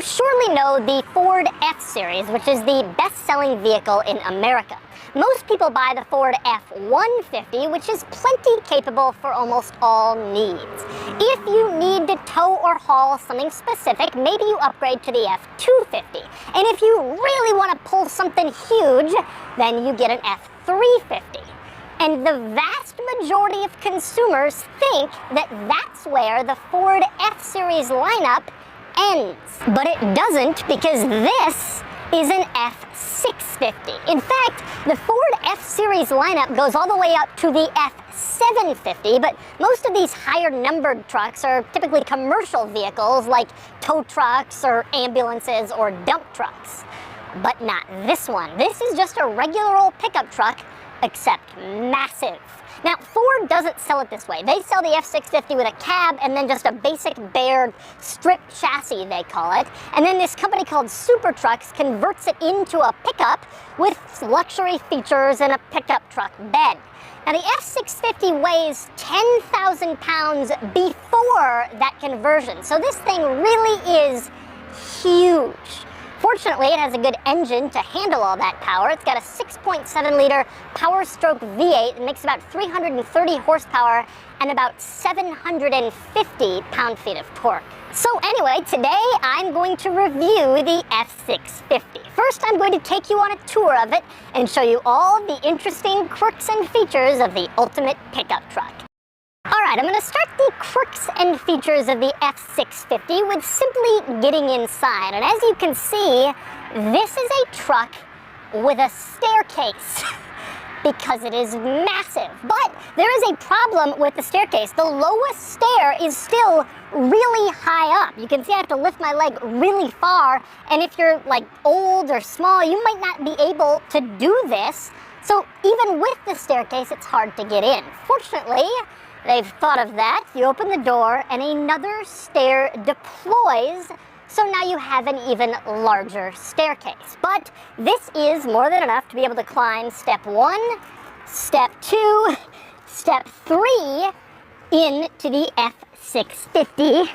You surely know the Ford F-Series, which is the best-selling vehicle in America. Most people buy the Ford F150, which is plenty capable for almost all needs. If you need to tow or haul something specific, maybe you upgrade to the F250. And if you really want to pull something huge, then you get an F350. And the vast majority of consumers think that that's where the Ford F-Series lineup ends. But it doesn't, because this is an F650. In fact, the Ford F-Series lineup goes all the way up to the F750, but most of these higher numbered trucks are typically commercial vehicles like tow trucks or ambulances or dump trucks. But not this one. This is just a regular old pickup truck, except massive. Now, Ford doesn't sell it this way. They sell the F650 with a cab and then just a basic bare strip chassis, they call it. And then this company called Super Trucks converts it into a pickup with luxury features and a pickup truck bed. Now, the F650 weighs 10,000 pounds before that conversion. So this thing really is huge. Fortunately, it has a good engine to handle all that power. It's got a 6.7-liter Power Stroke V8 that makes about 330 horsepower and about 750 pound-feet of torque. So anyway, today I'm going to review the F650. First, I'm going to take you on a tour of it and show you all the interesting quirks and features of the ultimate pickup truck. Alright, I'm going to start the quirks and features of the F650 with simply getting inside. And as you can see, this is a truck with a staircase because it is massive. But there is a problem with the staircase. The lowest stair is still really high up. You can see I have to lift my leg really far, and if you're like old or small, you might not be able to do this. So even with the staircase, it's hard to get in. Fortunately, they've thought of that. You open the door and another stair deploys, so now you have an even larger staircase. But this is more than enough to be able to climb step 1, step 2, step 3 into the F650,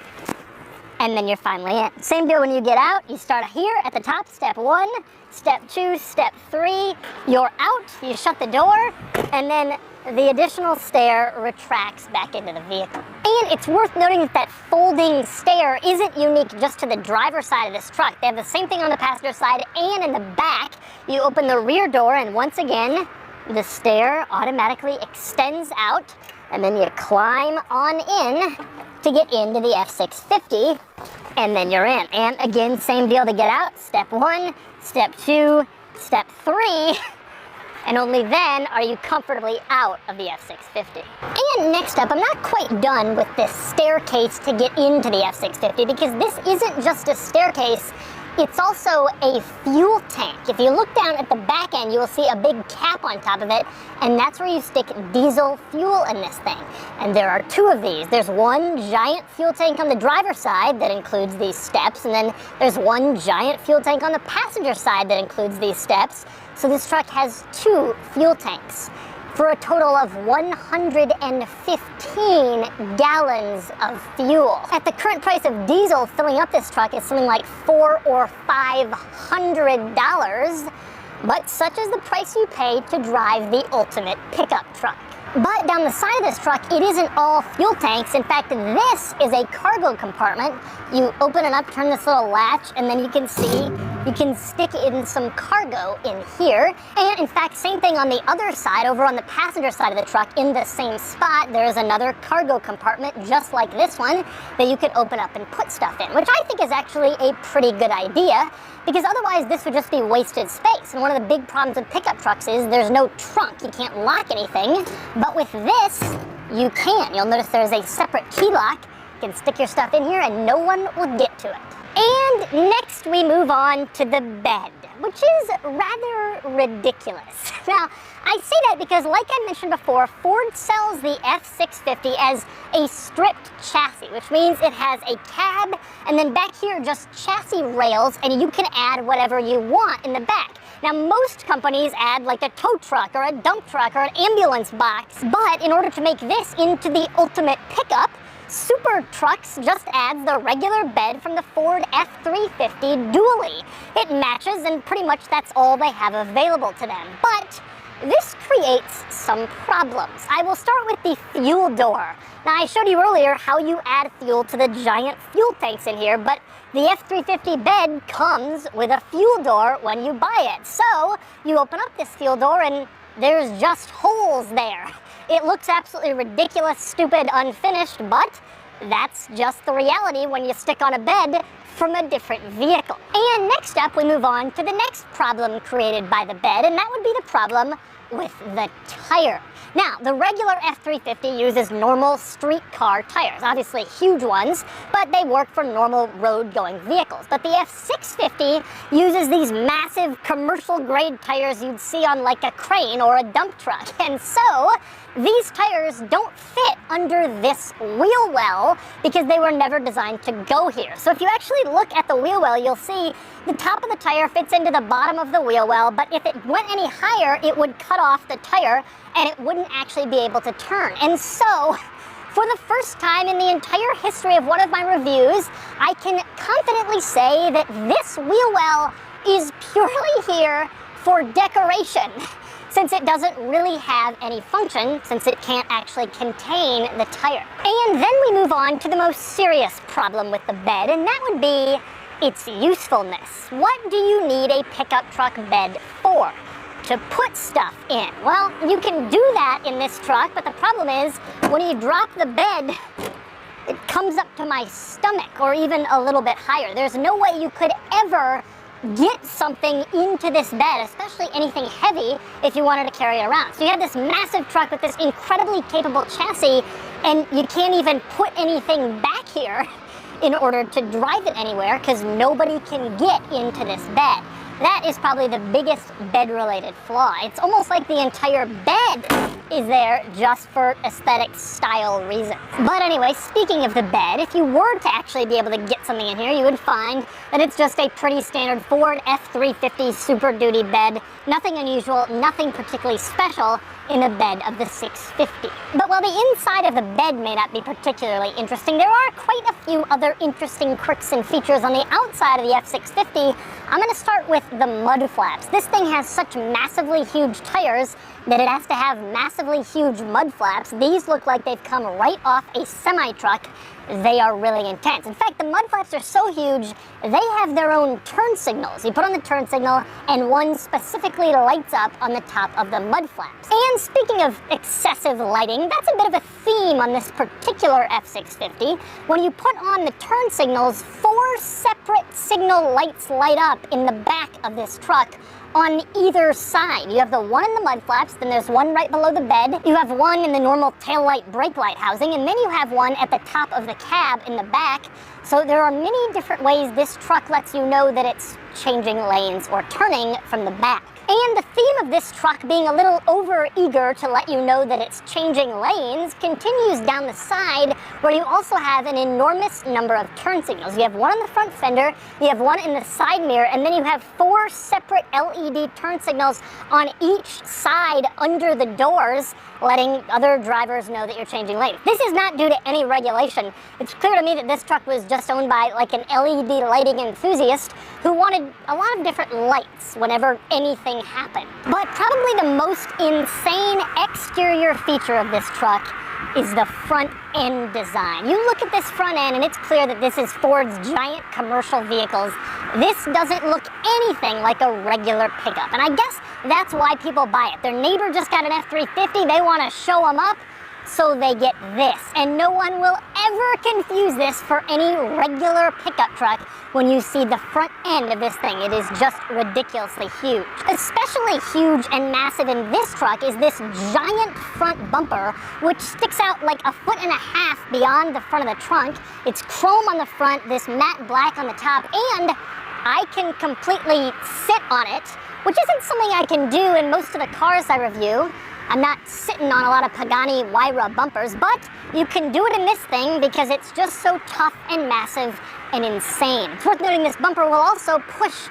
and then you're finally in. Same deal when you get out. You start here at the top, step 1, step 2, step 3, you're out, you shut the door, and then the additional stair retracts back into the vehicle. And it's worth noting that that folding stair isn't unique just to the driver's side of this truck. They have the same thing on the passenger side and in the back. You open the rear door and once again, the stair automatically extends out, and then you climb on in to get into the F650, and then you're in. And again, same deal to get out. Step 1, step 2, step 3, and only then are you comfortably out of the F650. And next up, I'm not quite done with this staircase to get into the F650, because this isn't just a staircase, it's also a fuel tank. If you look down at the back end, you will see a big cap on top of it, and that's where you stick diesel fuel in this thing. And there are 2 of these. There's one giant fuel tank on the driver's side that includes these steps, and then there's one giant fuel tank on the passenger side that includes these steps. So this truck has 2 fuel tanks for a total of 115 gallons of fuel. At the current price of diesel, filling up this truck is something like $400 or $500, but such is the price you pay to drive the ultimate pickup truck. But down the side of this truck, it isn't all fuel tanks. In fact, this is a cargo compartment. You open it up, turn this little latch, and then you can see you can stick in some cargo in here. And in fact, same thing on the other side, over on the passenger side of the truck, in the same spot, there is another cargo compartment just like this one that you can open up and put stuff in, which I think is actually a pretty good idea, because otherwise this would just be wasted space. And one of the big problems with pickup trucks is there's no trunk. You can't lock anything. But with this, you can. You'll notice there's a separate key lock. You can stick your stuff in here and no one will get to it. And next we move on to the bed, which is rather ridiculous. Now, I say that because, like I mentioned before, Ford sells the F650 as a stripped chassis, which means it has a cab and then back here just chassis rails, and you can add whatever you want in the back. Now, most companies add like a tow truck or a dump truck or an ambulance box, but in order to make this into the ultimate pickup, Super Trucks just adds the regular bed from the Ford F350 dually. It matches, and pretty much that's all they have available to them. But this creates some problems. I will start with the fuel door. Now, I showed you earlier how you add fuel to the giant fuel tanks in here, but the F350 bed comes with a fuel door when you buy it. So you open up this fuel door and there's just holes there. It looks absolutely ridiculous, stupid, unfinished, but that's just the reality when you stick on a bed from a different vehicle. And next up, we move on to the next problem created by the bed, and that would be the problem with the tire. Now, the regular F350 uses normal street car tires, obviously huge ones, but they work for normal road-going vehicles. But the F650 uses these massive commercial-grade tires you'd see on like a crane or a dump truck. And so, these tires don't fit under this wheel well because they were never designed to go here. So if you actually look at the wheel well, you'll see the top of the tire fits into the bottom of the wheel well, but if it went any higher, it would cut off the tire and it wouldn't actually be able to turn. And so, for the first time in the entire history of one of my reviews, I can confidently say that this wheel well is purely here for decoration, since it doesn't really have any function, since it can't actually contain the tire. And then we move on to the most serious problem with the bed, and that would be its usefulness. What do you need a pickup truck bed for? To put stuff in. Well, you can do that in this truck, but the problem is when you drop the bed, it comes up to my stomach or even a little bit higher. There's no way you could ever get something into this bed, especially anything heavy, if you wanted to carry it around. So you have this massive truck with this incredibly capable chassis, and you can't even put anything back here in order to drive it anywhere because nobody can get into this bed. That is probably the biggest bed-related flaw. It's almost like the entire bed is there just for aesthetic style reasons. But anyway, speaking of the bed, if you were to actually be able to get something in here, you would find that it's just a pretty standard Ford F350 Super Duty bed. Nothing unusual, nothing particularly special in a bed of the 650. But while the inside of the bed may not be particularly interesting, there are quite a few other interesting quirks and features on the outside of the F650. I'm going to start with the mud flaps. This thing has such massively huge tires that it has to have massively huge mud flaps. These look like they've come right off a semi-truck. They are really intense. In fact, the mud flaps are so huge, they have their own turn signals. You put on the turn signal, and one specifically lights up on the top of the mud flaps. And speaking of excessive lighting, that's a bit of a theme on this particular F650. When you put on the turn signals, 4 separate signal lights light up in the back of this truck on either side. You have the one in the mud flaps, then there's one right below the bed. You have one in the normal taillight brake light housing, and then you have one at the top of the cab in the back. So there are many different ways this truck lets you know that it's changing lanes or turning from the back. And the theme of this truck being a little over-eager to let you know that it's changing lanes continues down the side, where you also have an enormous number of turn signals. You have one on the front fender, you have one in the side mirror, and then you have 4 separate LED turn signals on each side under the doors, letting other drivers know that you're changing lanes. This is not due to any regulation. It's clear to me that this truck was just owned by like an LED lighting enthusiast who wanted a lot of different lights whenever anything happened. But probably the most insane exterior feature of this truck is the front end design. You look at this front end and it's clear that this is Ford's giant commercial vehicles. This doesn't look anything like a regular pickup, and I guess that's why people buy it. Their neighbor just got an F350, they want to show them up, so they get this. And no one will ever confuse this for any regular pickup truck when you see the front end of this thing. It is just ridiculously huge. Especially huge and massive in this truck is this giant front bumper, which sticks out like 1.5 feet beyond the front of the trunk. It's chrome on the front, this matte black on the top, and I can completely sit on it, which isn't something I can do in most of the cars I review. I'm not sitting on a lot of Pagani Huayra bumpers, but you can do it in this thing because it's just so tough and massive and insane. It's worth noting this bumper will also push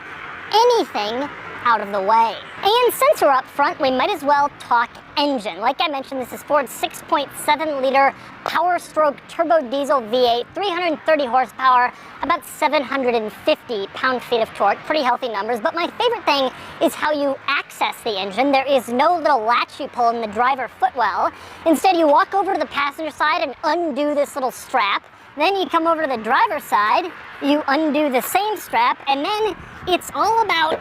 anything out of the way. And since we're up front, we might as well talk engine. Like I mentioned, this is Ford's 6.7-liter Power Stroke turbo diesel V8, 330 horsepower, about 750 pound-feet of torque, pretty healthy numbers. But my favorite thing is how you access the engine. There is no little latch you pull in the driver footwell. Instead, you walk over to the passenger side and undo this little strap. Then you come over to the driver's side, you undo the same strap, and then it's all about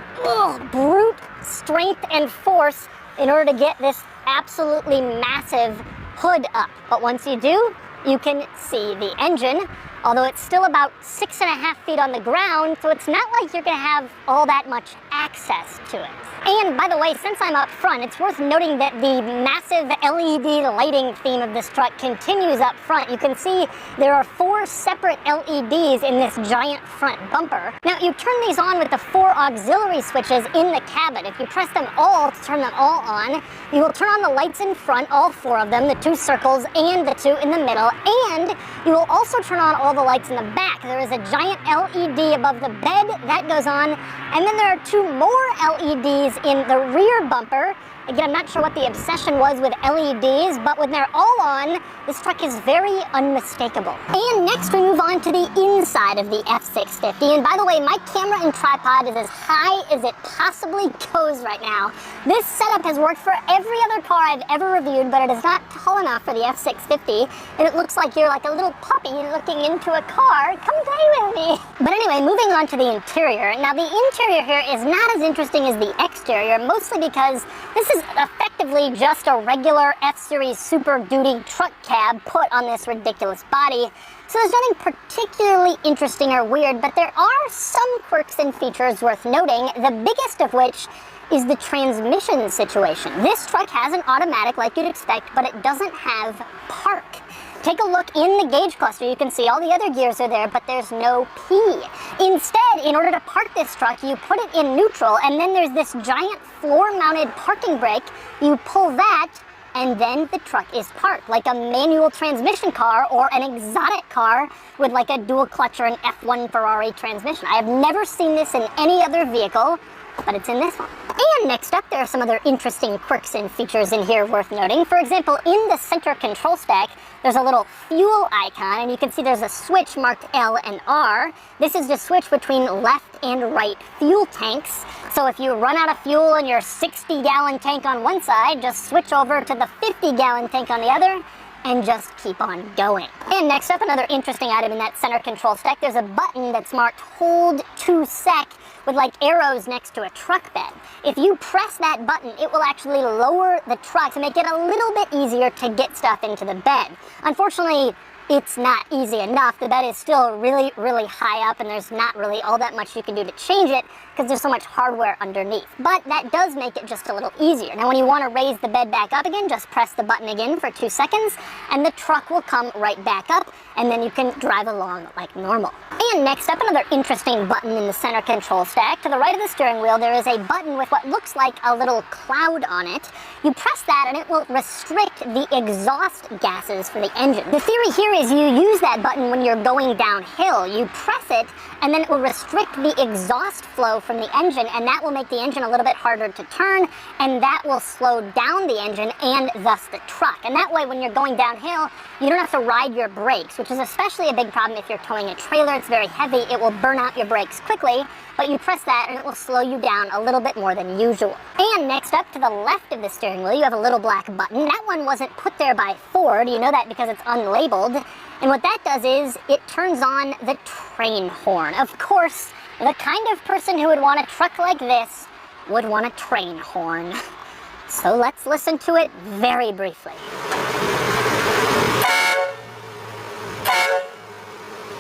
brute strength and force in order to get this absolutely massive hood up. But once you do, you can see the engine, although it's still about 6.5 feet on the ground, so it's not like you're gonna have all that much access to it. And by the way, since I'm up front, it's worth noting that the massive LED lighting theme of this truck continues up front. You can see there are 4 separate LEDs in this giant front bumper. Now, you turn these on with the 4 auxiliary switches in the cabin. If you press them all to turn them all on, you will turn on the lights in front, all 4 of them, the 2 circles and the 2 in the middle, and you will also turn on all the lights in the back. There is a giant LED above the bed that goes on, and then there are 2 more LEDs in the rear bumper. Again, I'm not sure what the obsession was with LEDs, but when they're all on, this truck is very unmistakable. And next we move on to the inside of the F650. And by the way, my camera and tripod is as high as it possibly goes right now. This setup has worked for every other car I've ever reviewed, but it is not tall enough for the F650. And it looks like you're like a little puppy looking into a car. Come play with me. But anyway, moving on to the interior. Now, the interior here is not as interesting as the exterior, mostly because this is effectively just a regular F-Series Super Duty truck cab put on this ridiculous body. So there's nothing particularly interesting or weird, but there are some quirks and features worth noting, the biggest of which is the transmission situation. This truck has an automatic like you'd expect, but it doesn't have park. Take a look in the gauge cluster. You can see all the other gears are there, but there's no P. Instead, in order to park this truck, you put it in neutral, and then there's this giant floor-mounted parking brake. You pull that, and then the truck is parked, like a manual transmission car or an exotic car with like a dual clutch or an F1 Ferrari transmission. I have never seen this in any other vehicle, but it's in this one. And next up, there are some other interesting quirks and features in here worth noting. For example, in the center control stack, there's a little fuel icon, and you can see there's a switch marked L and R. This is the switch between left and right fuel tanks. So if you run out of fuel in your 60-gallon tank on one side, just switch over to the 50-gallon tank on the other, and just keep on going. And next up, another interesting item in that center control stack, there's a button that's marked Hold to Sec with like arrows next to a truck bed. If you press that button, it will actually lower the truck to make it a little bit easier to get stuff into the bed. Unfortunately, it's not easy enough. The bed is still really, really high up, and there's not really all that much you can do to change it because there's so much hardware underneath. But that does make it just a little easier. Now, when you want to raise the bed back up again, just press the button again for 2 seconds, and the truck will come right back up, and then you can drive along like normal. And next up, another interesting button in the center control stack. To the right of the steering wheel, there is a button with what looks like a little cloud on it. You press that, and it will restrict the exhaust gases for the engine. The theory here is you use that button when you're going downhill. You press it, and then it will restrict the exhaust flow from the engine, and that will make the engine a little bit harder to turn, and that will slow down the engine and thus the truck. And that way, when you're going downhill, you don't have to ride your brakes, which is especially a big problem if you're towing a trailer. It's very heavy. It will burn out your brakes quickly, but you press that and it will slow you down a little bit more than usual. And next up, to the left of the steering wheel, you have a little black button. That one wasn't put there by Ford. You know that because it's unlabeled. And what that does is it turns on the train horn. Of course, the kind of person who would want a truck like this would want a train horn. So let's listen to it very briefly.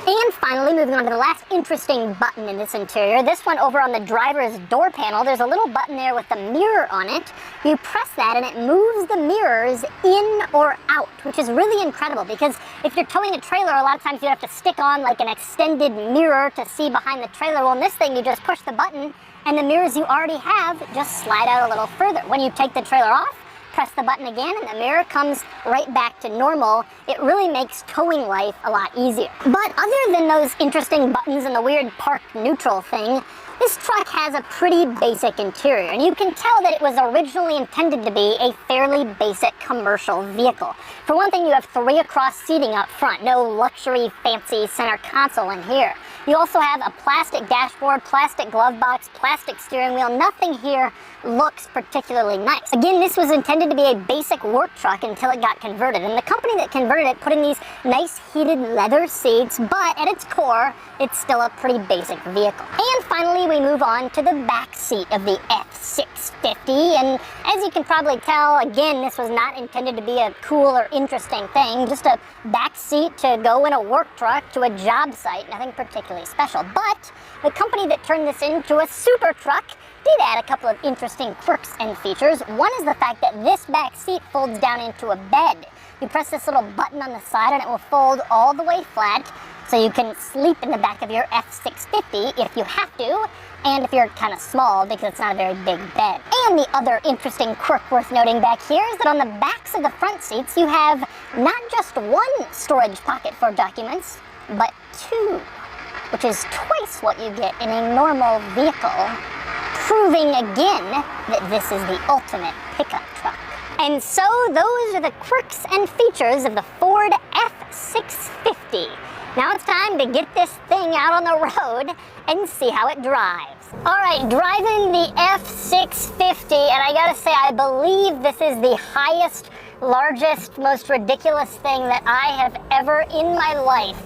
And finally, moving on to the last interesting button in this interior, this one over on the driver's door panel, there's a little button there with the mirror on it. You press that and it moves the mirrors in or out, which is really incredible because if you're towing a trailer, a lot of times you have to stick on like an extended mirror to see behind the trailer. Well, in this thing, you just push the button and the mirrors you already have just slide out a little further. When you take the trailer off, press the button again and the mirror comes right back to normal. It really makes towing life a lot easier. But other than those interesting buttons and the weird park neutral thing, This truck has a pretty basic interior, and you can tell that it was originally intended to be a fairly basic commercial vehicle. For one thing, you have 3 across seating up front, no luxury fancy center console in here. You also have a plastic dashboard, plastic glove box, plastic steering wheel. Nothing here looks particularly nice. Again, this was intended to be a basic work truck until it got converted, and the company that converted it put in these nice heated leather seats, but at its core, it's still a pretty basic vehicle. And finally, we move on to the back seat of the F650, and as you can probably tell, again, this was not intended to be a cool or interesting thing, just a back seat to go in a work truck to a job site, nothing particularly special. But the company that turned this into a super truck did add a couple of interesting quirks and features. One is the fact that this back seat folds down into a bed. You press this little button on the side and it will fold all the way flat, so you can sleep in the back of your F650 if you have to, and if you're kind of small because it's not a very big bed. And the other interesting quirk worth noting back here is that on the backs of the front seats you have not just 1 storage pocket for documents, but 2, which is twice what you get in a normal vehicle, proving again that this is the ultimate pickup truck. And so those are the quirks and features of the Ford F650. Now it's time to get this thing out on the road and see how it drives. All right, driving the F650, and I gotta say, I believe this is the highest, largest, most ridiculous thing that I have ever in my life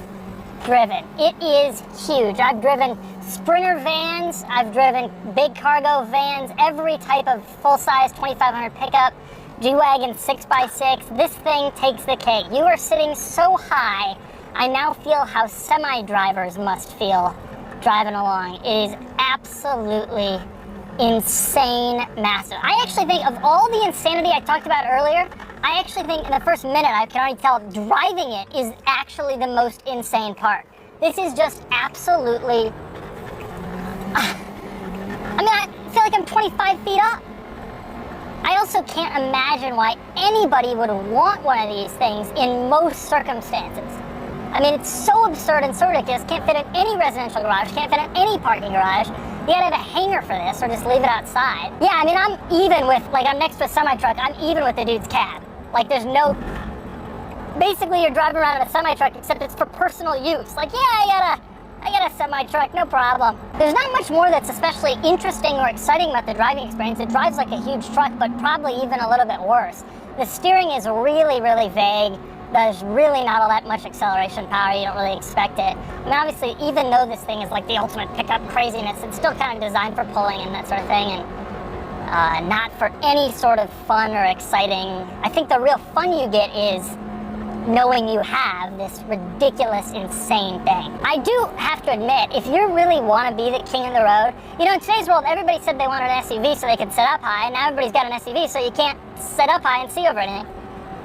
driven. It is huge. I've driven Sprinter vans, I've driven big cargo vans, every type of full-size 2500 pickup, G-Wagon 6x6. This thing takes the cake. You are sitting so high, I now feel how semi-drivers must feel driving along. It is absolutely insane massive. I actually think of all the insanity I talked about earlier, I actually think in the first minute I can already tell driving it is actually the most insane part. This is just absolutely... I mean, I feel like I'm 25 feet up. I also can't imagine why anybody would want one of these things in most circumstances. I mean, it's so absurd and so ridiculous. Can't fit in any residential garage, can't fit in any parking garage. You gotta have a hanger for this or just leave it outside. Yeah, I mean, I'm even with, like, I'm next to a semi-truck, I'm even with the dude's cab. Like, there's no... Basically, you're driving around in a semi-truck, except it's for personal use. Like, yeah, I got a semi-truck, no problem. There's not much more that's especially interesting or exciting about the driving experience. It drives like a huge truck, but probably even a little bit worse. The steering is really, really vague. There's really not all that much acceleration power. You don't really expect it. I mean, obviously, even though this thing is like the ultimate pickup craziness, it's still kind of designed for pulling and that sort of thing, and not for any sort of fun or exciting. I think the real fun you get is knowing you have this ridiculous, insane thing. I do have to admit, if you really want to be the king of the road, you know, in today's world, everybody said they wanted an SUV so they could sit up high, and now everybody's got an SUV so you can't sit up high and see over anything.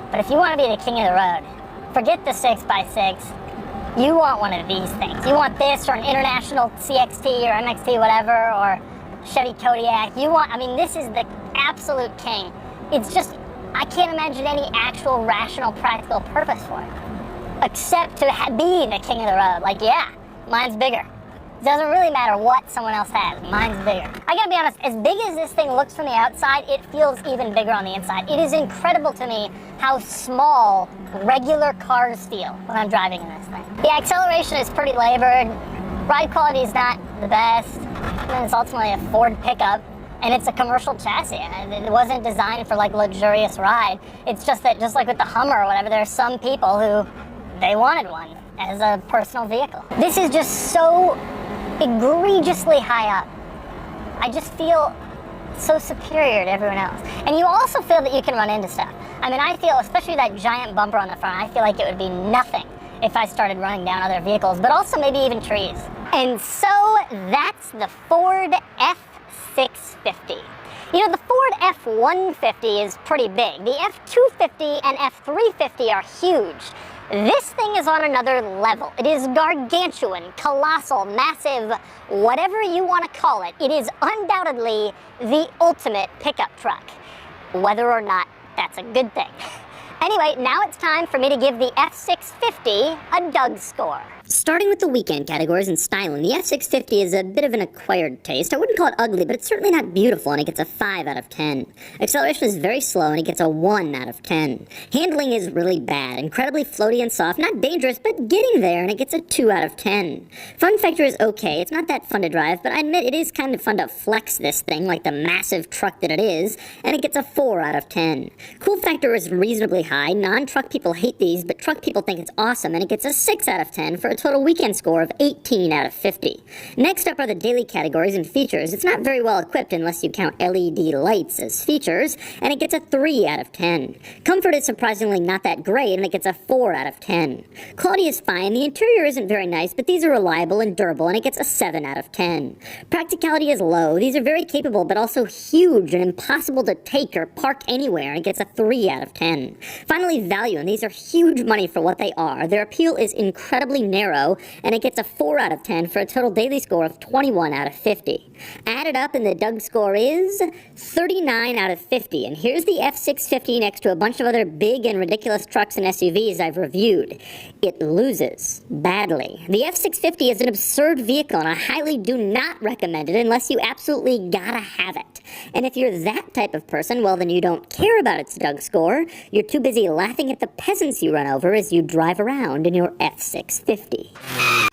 But if you want to be the king of the road, forget the 6x6. You want one of these things. You want this or an International CXT or MXT, whatever, or Chevy Kodiak. You want, I mean, this is the absolute king. It's just, I can't imagine any actual rational, practical purpose for it, except to be the king of the road. Like, yeah, mine's bigger. It doesn't really matter what someone else has. Mine's bigger. I gotta be honest, as big as this thing looks from the outside, it feels even bigger on the inside. It is incredible to me how small regular cars feel when I'm driving in this thing. The acceleration is pretty labored. Ride quality is not the best. And it's ultimately a Ford pickup, and it's a commercial chassis. It wasn't designed for like luxurious ride. It's just that, just like with the Hummer or whatever, there are some people who, they wanted one as a personal vehicle. This is just so egregiously high up. I just feel so superior to everyone else. And you also feel that you can run into stuff. I mean, I feel, especially that giant bumper on the front, I feel like it would be nothing if I started running down other vehicles, but also maybe even trees. And so that's the Ford F650. You know, the Ford F150 is pretty big. The F250 and F350 are huge. This thing is on another level. It is gargantuan, colossal, massive, whatever you want to call it. It is undoubtedly the ultimate pickup truck, whether or not that's a good thing. Anyway, now it's time for me to give the F650 a Doug score. Starting with the weekend categories and styling, the F650 is a bit of an acquired taste. I wouldn't call it ugly, but it's certainly not beautiful, and it gets a 5 out of 10. Acceleration is very slow, and it gets a 1 out of 10. Handling is really bad, incredibly floaty and soft, not dangerous, but getting there, and it gets a 2 out of 10. Fun factor is okay. It's not that fun to drive, but I admit it is kind of fun to flex this thing like the massive truck that it is, and it gets a 4 out of 10. Cool factor is reasonably high. Non-truck people hate these, but truck people think it's awesome, and it gets a 6 out of 10 for a total weekend score of 18 out of 50. Next up are the daily categories and features. It's not very well equipped unless you count LED lights as features, and it gets a 3 out of 10. Comfort is surprisingly not that great, and it gets a 4 out of 10. Quality is fine. The interior isn't very nice, but these are reliable and durable, and it gets a 7 out of 10. Practicality is low. These are very capable, but also huge and impossible to take or park anywhere, and it gets a 3 out of 10. Finally, value, and these are huge money for what they are. Their appeal is incredibly narrow, and it gets a 4 out of 10 for a total daily score of 21 out of 50. Added up, and the Doug score is 39 out of 50. And here's the F650 next to a bunch of other big and ridiculous trucks and SUVs I've reviewed. It loses badly. The F650 is an absurd vehicle, and I highly do not recommend it unless you absolutely gotta have it. And if you're that type of person, well, then you don't care about its Doug score. You're too busy laughing at the peasants you run over as you drive around in your F650.